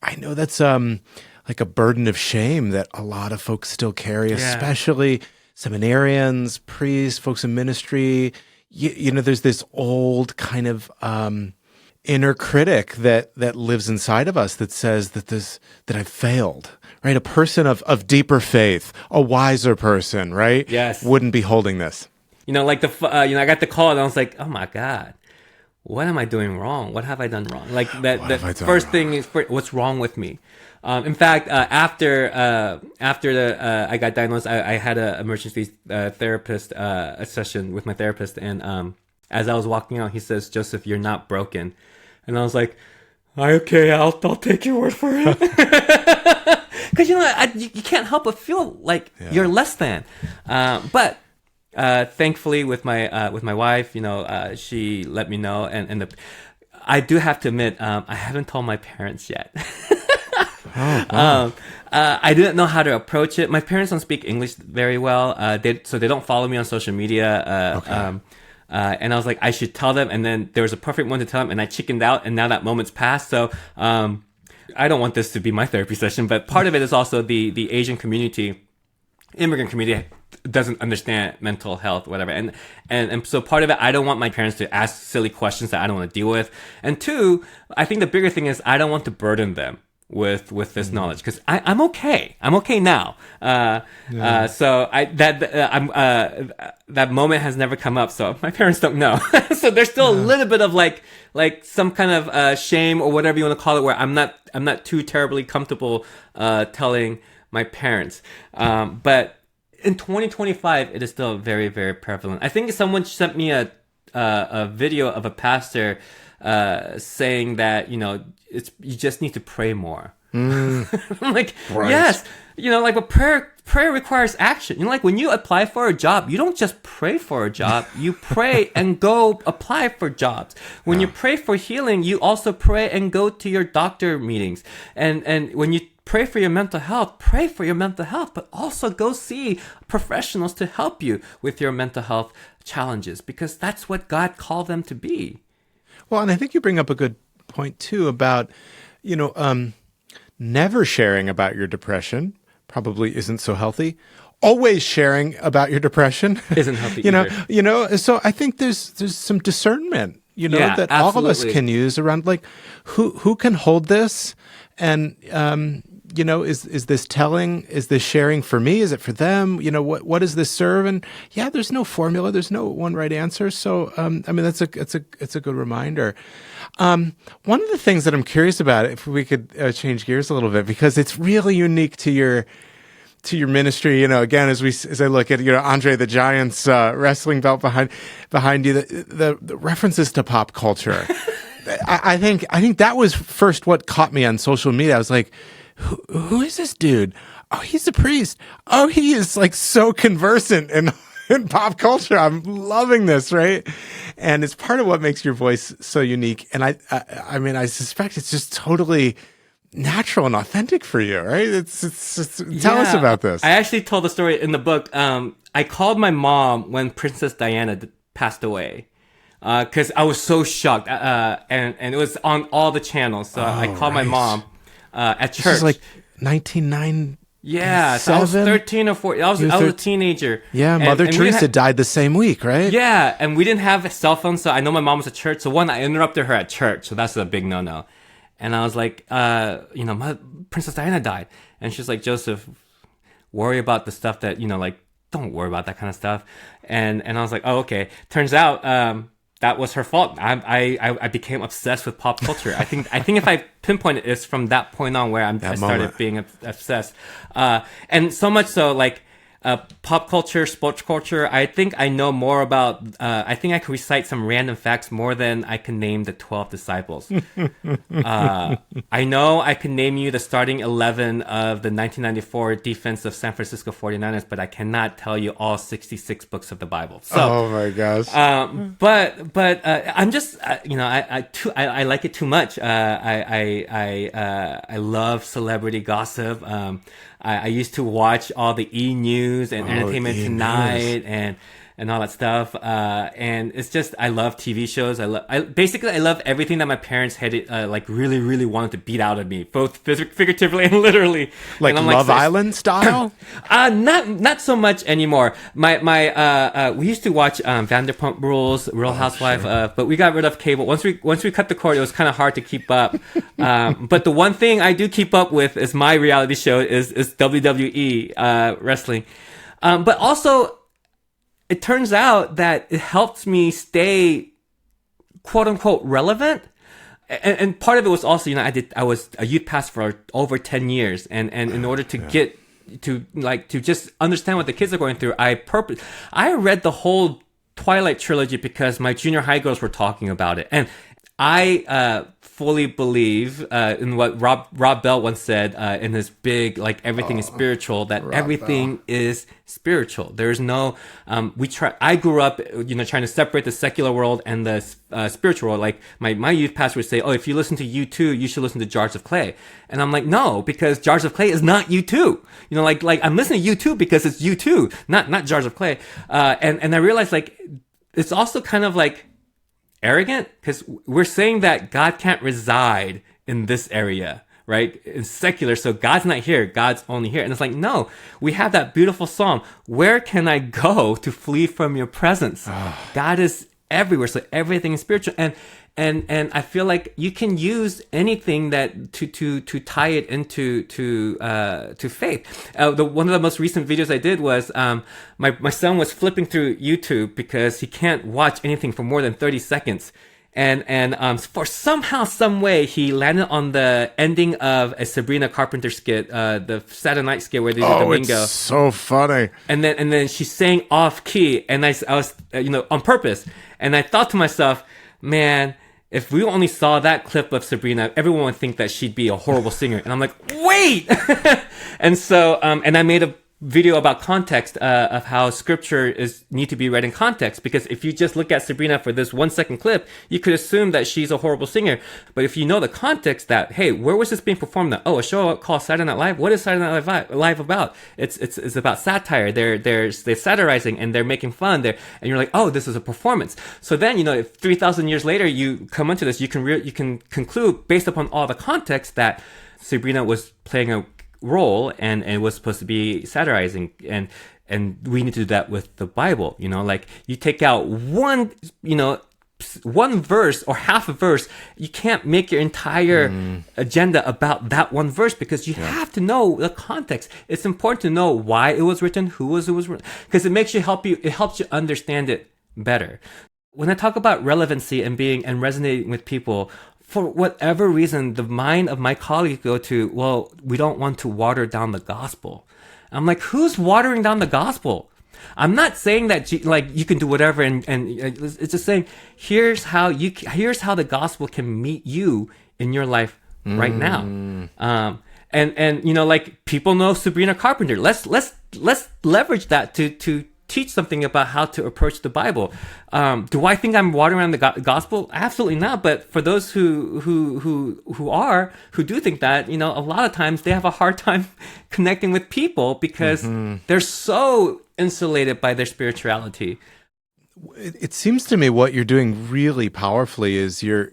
I know that's like a burden of shame that a lot of folks still carry, especially seminarians, priests, folks in ministry. There's this old kind of inner critic that lives inside of us that says that I've failed. Right, a person of deeper faith, a wiser person, right? Yes, wouldn't be holding this. I got the call and I was like, oh my God, what am I doing wrong? What have I done wrong? Like that. The first thing is, what's wrong with me? In fact, after I got diagnosed, I had an emergency therapist a session with my therapist, and as I was walking out, he says, "Joseph, you're not broken," and I was like, "Okay, I'll take your word for it." Because you can't help but feel like you're less than. But thankfully, with my wife, she let me know, and I do have to admit, I haven't told my parents yet. Oh, wow. I didn't know how to approach it. My parents don't speak English very well, so they don't follow me on social media. Okay. And I was like, I should tell them, and then there was a perfect one to tell them, and I chickened out, and now that moment's passed. So I don't want this to be my therapy session, but part of it is also the Asian community, immigrant community, doesn't understand mental health, whatever. And so part of it, I don't want my parents to ask silly questions that I don't want to deal with. And two, I think the bigger thing is I don't want to burden them with this knowledge, because I'm okay. I'm okay now. So that moment has never come up. So my parents don't know. So there's still a little bit of like some kind of shame or whatever you want to call it, where I'm not too terribly comfortable telling my parents. But in 2025, it is still very, very prevalent. I think someone sent me a video of a pastor saying that you just need to pray more. I'm like, right. Yes, but prayer requires action. Like when you apply for a job, you don't just pray for a job, you pray and go apply for jobs. When you pray for healing, you also pray and go to your doctor meetings. And when you pray for your mental health, but also go see professionals to help you with your mental health challenges, because that's what God called them to be. Well, and I think you bring up a good point too about, never sharing about your depression probably isn't so healthy. Always sharing about your depression isn't healthy either. So I think there's some discernment, that absolutely. all of us can use around, like, who can hold this, and is this telling? Is this sharing for me? Is it for them? What does this serve? And there's no formula. There's no one right answer. So that's a good reminder. One of the things that I'm curious about, if we could change gears a little bit, because it's really unique to your ministry, again, as I look at, Andre the Giant's wrestling belt behind you, the references to pop culture. I think that was first what caught me on social media. I was like, who is this dude? Oh, he's a priest. Oh, he is like so conversant in pop culture. I'm loving this, right? And it's part of what makes your voice so unique. And I suspect it's just totally natural and authentic for you, right? Tell us about this. I actually told the story in the book. I called my mom when Princess Diana passed away, because I was so shocked, and it was on all the channels. So I called my mom at church. This is like 1990. Yeah, so I was 13 or 14. I was a teenager. Yeah, Mother Teresa died the same week, right? Yeah, and we didn't have a cell phone, so I know my mom was at church. So I interrupted her at church, so that's a big no-no. And I was like, my Princess Diana died. And she's like, Joseph, worry about the stuff that, don't worry about that kind of stuff. And I was like, oh, okay. Turns out, that was her fault. I became obsessed with pop culture. I think if I pinpoint it, it's from that point on where I started being obsessed. And so much so, like, pop culture, sports culture, I think I know more about, I think I can recite some random facts more than I can name the 12 disciples. I know I can name you the starting 11 of the 1994 defense of San Francisco 49ers, but I cannot tell you all 66 books of the Bible. So, oh my gosh. But I'm just, I like it too much. I love celebrity gossip. I used to watch all the E! News and Entertainment Tonight and all that stuff. And it's just, I love TV shows. I love everything that my parents had, really, really wanted to beat out of me, both figuratively and literally. Like Love Island style? Not so much anymore. We used to watch Vanderpump Rules, Real Housewife, sure. But we got rid of cable. Once we cut the cord, it was kind of hard to keep up. But the one thing I do keep up with is my reality show is WWE wrestling. But also, it turns out that it helps me stay, quote unquote, relevant. And part of it was also, I was a youth pastor for over 10 years. And in order to get to just understand what the kids are going through, I read the whole Twilight trilogy because my junior high girls were talking about it. And I fully believe in what Rob Bell once said in his big, everything is spiritual, that everything is spiritual. There's no, I grew up, trying to separate the secular world and the spiritual world. Like my youth pastor would say, oh, if you listen to U2, you should listen to Jars of Clay. And I'm like, no, because Jars of Clay is not U2. I'm listening to U2 because it's U2, not Jars of Clay. And I realized, it's also kind of arrogant, because we're saying that God can't reside in this area, right? It's secular, so God's not here, God's only here. And it's like, no, we have that beautiful psalm, where can I go to flee from your presence? God is everywhere, so everything is spiritual. And I feel like you can use anything that to tie it into to faith. One of the most recent videos I did was my son was flipping through YouTube because he can't watch anything for more than 30 seconds. And for somehow, some way, he landed on the ending of a Sabrina Carpenter skit, the Saturday Night skit where they did the bingo. It's so funny. And then she sang off key, and I was on purpose. And I thought to myself, man, if we only saw that clip of Sabrina, everyone would think that she'd be a horrible singer. And I'm like, wait! And so, and I made a video about context of how scripture is need to be read in context, because if you just look at Sabrina for this 1 second clip, you could assume that she's a horrible singer. But if you know the context, that hey, where was this being performed at? Oh, a show called Saturday Night Live. What is Saturday Night Live about? It's about satire. They're satirizing and they're making fun there, and you're like, oh, this is a performance. So then, if 3,000 years later you come into this, you can conclude based upon all the context that Sabrina was playing a role, and it was supposed to be satirizing, and we need to do that with the Bible. Like, you take out one verse or half a verse, you can't make your entire agenda about that one verse, because you have to know the context. It's important to know why it was written, who it was written, because it helps you understand it better. When I talk about relevancy and resonating with people, for whatever reason, the mind of my colleagues go to, well, we don't want to water down the gospel. I'm like, who's watering down the gospel? I'm not saying that you can do whatever, and it's just saying, here's how the gospel can meet you in your life right now. And like, people know Sabrina Carpenter. Let's leverage that to teach something about how to approach the Bible. Do I think I'm watering around the gospel? Absolutely not. But for those who do think that, a lot of times they have a hard time connecting with people because they're so insulated by their spirituality. It seems to me what you're doing really powerfully is you're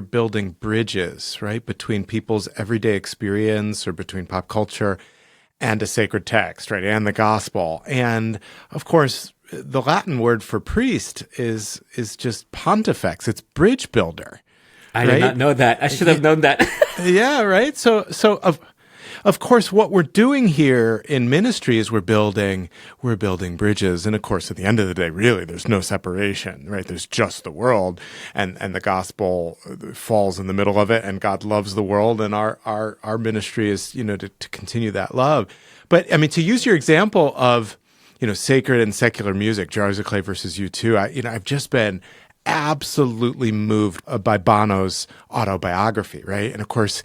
building bridges, right, between people's everyday experience or between pop culture and a sacred text, right, and the gospel. And of course, the Latin word for priest is just pontifex. It's bridge builder. I did not know that. I should have known that. Yeah, right. So of course, what we're doing here in ministry is we're building bridges. And of course, at the end of the day, really, there's no separation, right? There's just the world, and the gospel falls in the middle of it, and God loves the world, and our ministry is, to continue that love. But I mean, to use your example of, sacred and secular music, Jars of Clay versus U2, I've just been absolutely moved by Bono's autobiography, right? And of course,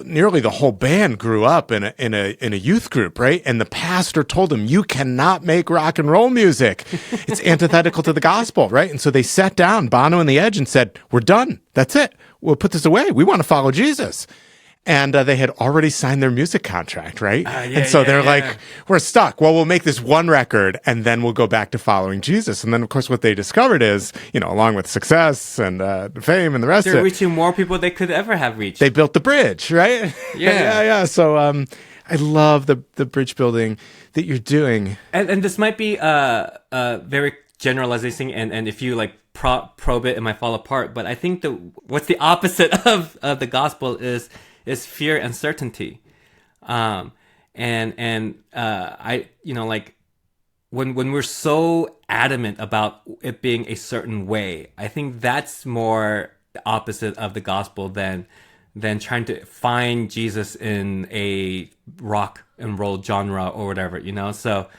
nearly the whole band grew up in a youth group, right? And the pastor told them, you cannot make rock and roll music. It's antithetical to the gospel, right? And so they sat down, Bono and the Edge, and said, we're done. That's it. We'll put this away. We want to follow Jesus. And they had already signed their music contract, right? And so they're like, we're stuck. Well, we'll make this one record, and then we'll go back to following Jesus. And then, of course, what they discovered is, along with success and fame and the rest of it, they're reaching more people they could ever have reached. They built the bridge, right? Yeah. So I love the bridge building that you're doing. And this might be very generalizing, and if you probe it, it might fall apart. But I think what's the opposite of the gospel is fear and certainty. I when we're so adamant about it being a certain way, I think that's more the opposite of the gospel than trying to find Jesus in a rock and roll genre or whatever, So,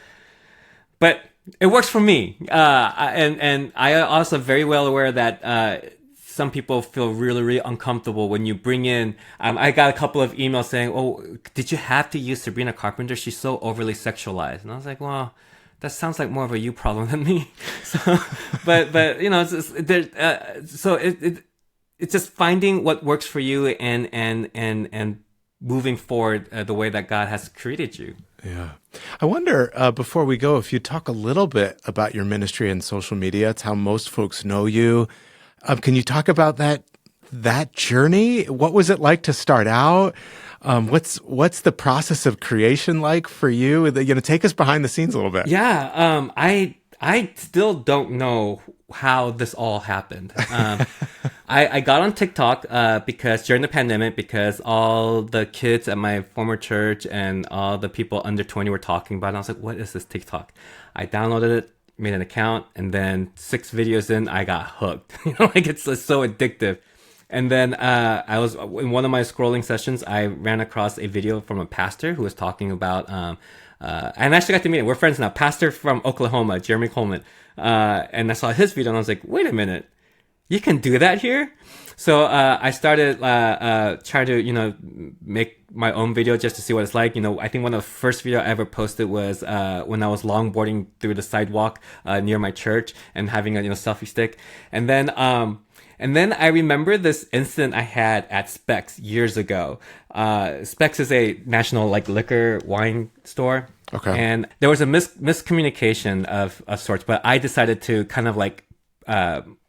but it works for me. And I also very well aware that some people feel really, really uncomfortable when you bring in. I got a couple of emails saying, "Oh, did you have to use Sabrina Carpenter? She's so overly sexualized." And I was like, "Well, that sounds like more of a you problem than me." So, but it's just, it's just finding what works for you and moving forward the way that God has created you. Yeah. I wonder, before we go, if you talk a little bit about your ministry and social media. It's how most folks know you. Can you talk about that journey? What was it like to start out? What's the process of creation like for you? Take us behind the scenes a little bit. Yeah. I still don't know how this all happened. I got on TikTok because during the pandemic, because all the kids at my former church and all the people under 20 were talking about it. And I was like, what is this TikTok? I downloaded it, made an account, and then 6 videos in, I got hooked. It's so addictive. And then I was in one of my scrolling sessions, I ran across a video from a pastor who was talking about, and I actually got to meet him. We're friends now. Pastor from Oklahoma, Jeremy Coleman. And I saw his video and I was like, wait a minute. you can do that here. So I started trying to make my own video just to see what it's like. I think one of the first video I ever posted was when I was longboarding through the sidewalk near my church and having a selfie stick, and then I remember this incident I had at Specs years ago. Specs is a national liquor wine store. Okay. And there was a miscommunication of sorts, but I decided to kind of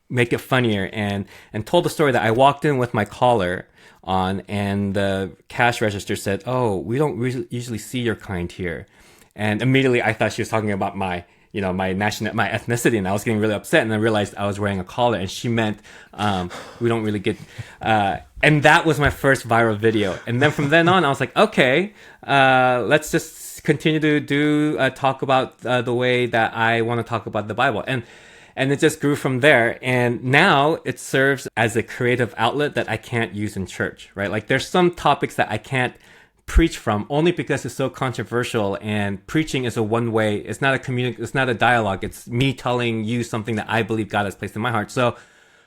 make it funnier and told the story that I walked in with my collar on, and the cash register said, "Oh, we don't usually see your kind here." And immediately I thought she was talking about my ethnicity, and I was getting really upset. And I realized I was wearing a collar, and she meant we don't really get. And that was my first viral video. And then from then on, I was like, okay, let's just continue to talk about the way that I want to talk about the Bible. And it just grew from there. And now it serves as a creative outlet that I can't use in church, right? Like there's some topics that I can't preach from only because it's so controversial, and preaching is a one way. It's not it's not a dialogue. It's me telling you something that I believe God has placed in my heart. So,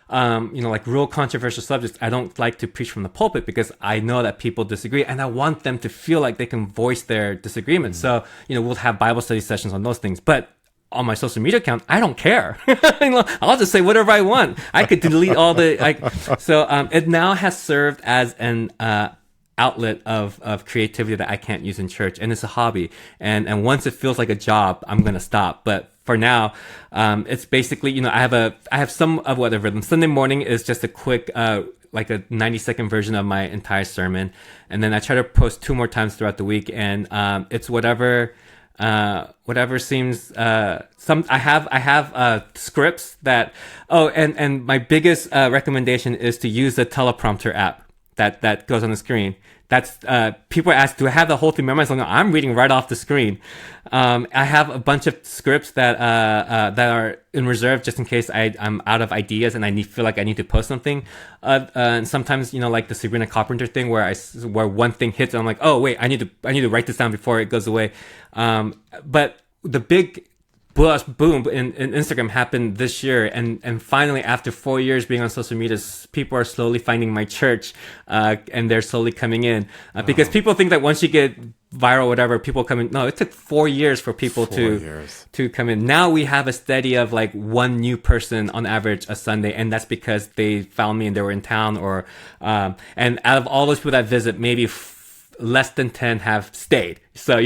like real controversial subjects, I don't like to preach from the pulpit because I know that people disagree, and I want them to feel like they can voice their disagreements. So, we'll have Bible study sessions on those things, but on my social media account, I don't care. I'll just say whatever I want. I could delete all so it now has served as an outlet of creativity that I can't use in church, and it's a hobby. And once it feels like a job, I'm gonna stop. But for now, it's basically I have some of what I've written. Sunday morning is just a quick like a 90-second version of my entire sermon, and then I try to post 2 more times throughout the week, and it's whatever seems I have scripts that and my biggest recommendation is to use the teleprompter app that goes on the screen. That's people ask, do I have the whole thing memorized? I'm reading right off the screen. I have a bunch of scripts that are in reserve just in case I'm out of ideas and feel like I need to post something. And sometimes like the Sabrina Carpenter thing where one thing hits and I'm like, oh wait, I need to write this down before it goes away. But the big boom in Instagram happened this year, and finally after 4 years being on social media, people are slowly finding my church, and they're slowly coming in because people think that once you get viral, whatever, people come in. No, it took 4 years for people to come in. Now we have a steady of like one new person on average a Sunday, and that's because they found me and they were in town, or and out of all those people that visit, maybe less than 10 have stayed. So,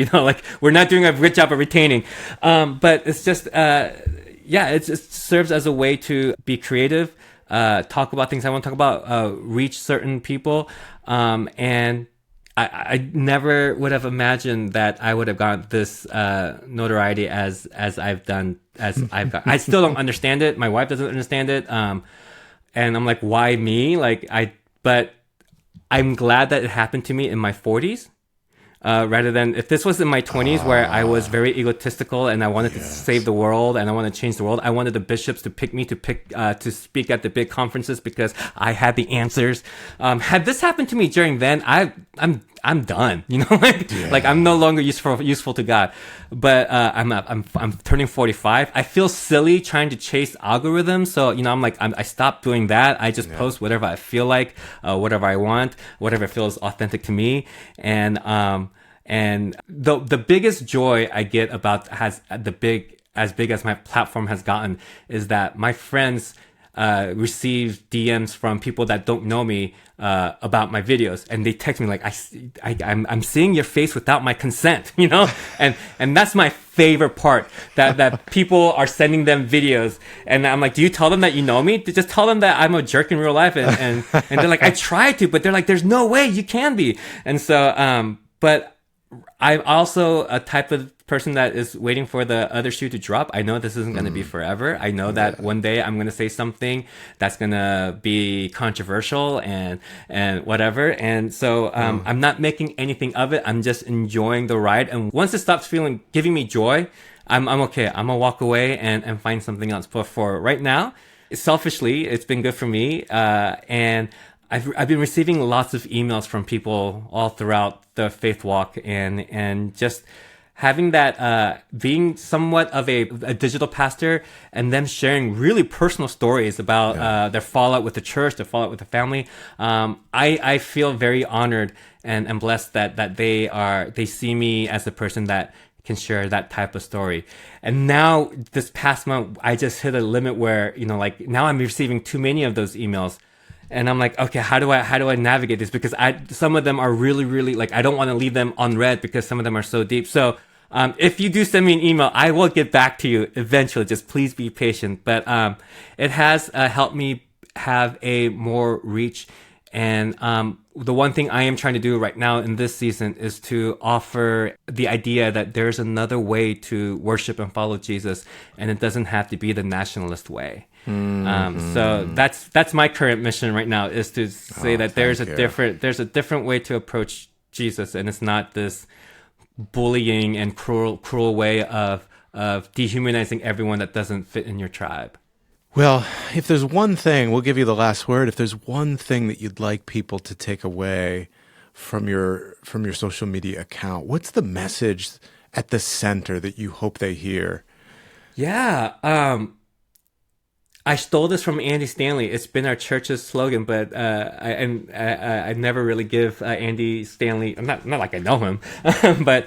we're not doing a good job of retaining. But it's just, it serves as a way to be creative, talk about things I want to talk about, reach certain people. And I never would have imagined that I would have gotten this notoriety as I've done, as I've got. I still don't understand it. My wife doesn't understand it. And I'm like, why me? But I'm glad that it happened to me in my 40s, rather than if this was in my 20s where I was very egotistical and I wanted to save the world and I wanted to change the world. I wanted the bishops to pick me to speak at the big conferences because I had the answers. Had this happened to me during then, I'm done. I'm no longer useful to God. But I'm turning 45. I feel silly trying to chase algorithms. So I stopped doing that. I just post whatever I feel like, whatever I want, whatever feels authentic to me, and the biggest joy I get about as big as my platform has gotten is that my friends receive DMs from people that don't know me about my videos, and they text me like, I'm seeing your face without my consent, and that's my favorite part, that people are sending them videos, and I'm like, do you tell them that you know me? Just tell them that I'm a jerk in real life, and they're like, I try to, but they're like, there's no way you can be. And so but I'm also a type of person that is waiting for the other shoe to drop. I know this isn't going to be forever. I know that one day I'm going to say something that's going to be controversial and whatever. And so I'm not making anything of it. I'm just enjoying the ride. And once it stops giving me joy, I'm okay. I'm going to walk away and find something else. But for right now, selfishly, it's been good for me. And I've been receiving lots of emails from people all throughout the faith walk, and just having that, being somewhat of a digital pastor and them sharing really personal stories about their fallout with the church, their fallout with the family. I feel very honored and blessed that they see me as a person that can share that type of story. And now this past month, I just hit a limit where, like now I'm receiving too many of those emails. And I'm like, okay, how do I navigate this? Because some of them are really, really like, I don't want to leave them unread because some of them are so deep. So, if you do send me an email, I will get back to you eventually. Just please be patient. But, it has helped me have a more reach. And, the one thing I am trying to do right now in this season is to offer the idea that there's another way to worship and follow Jesus, and it doesn't have to be the nationalist way. So that's my current mission right now, is to say that there's a different way to approach Jesus, and it's not this bullying and cruel way of dehumanizing everyone that doesn't fit in your tribe. Well, if there's one thing, we'll give you the last word. If there's one thing that you'd like people to take away from your social media account, what's the message at the center that you hope they hear? Yeah, I stole this from Andy Stanley. It's been our church's slogan, but I never really give Andy Stanley. Not like I know him, but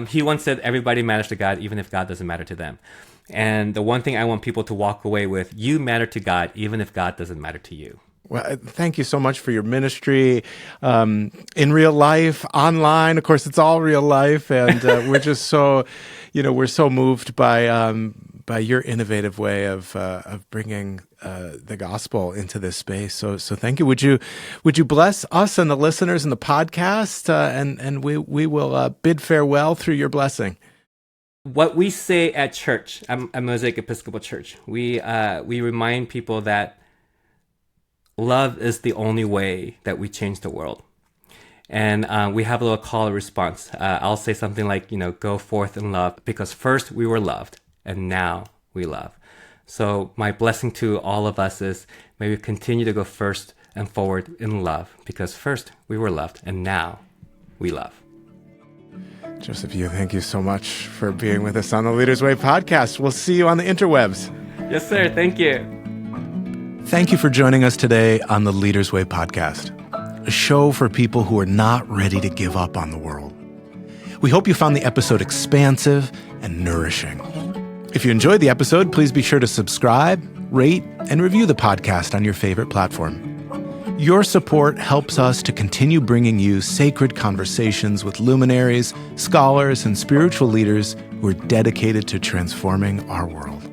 he once said, "Everybody matters to God, even if God doesn't matter to them." And the one thing I want people to walk away with: you matter to God, even if God doesn't matter to you. Well, thank you so much for your ministry in real life, online. Of course, it's all real life, and we're just so, we're so moved by your innovative way of bringing the gospel into this space. So thank you. Would you bless us and the listeners in the podcast, and we will bid farewell through your blessing. What we say at church, at Mosaic Episcopal Church, we remind people that love is the only way that we change the world. And we have a little call and response. I'll say something like, go forth in love, because first we were loved and now we love. So my blessing to all of us is, may we continue to go first and forward in love, because first we were loved and now we love. Joseph Yu, thank you so much for being with us on the Leaders Way podcast. We'll see you on the interwebs. Yes, sir. Thank you. Thank you for joining us today on the Leaders Way podcast, a show for people who are not ready to give up on the world. We hope you found the episode expansive and nourishing. If you enjoyed the episode, please be sure to subscribe, rate, and review the podcast on your favorite platform. Your support helps us to continue bringing you sacred conversations with luminaries, scholars, and spiritual leaders who are dedicated to transforming our world.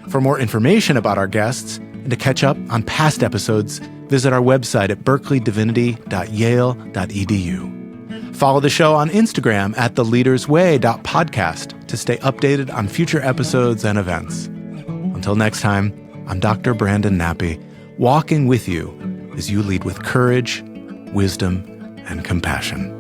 For more information about our guests and to catch up on past episodes, visit our website at berkeleydivinity.yale.edu. Follow the show on Instagram at theleadersway.podcast to stay updated on future episodes and events. Until next time, I'm Dr. Brandon Nappi, walking with you as you lead with courage, wisdom, and compassion.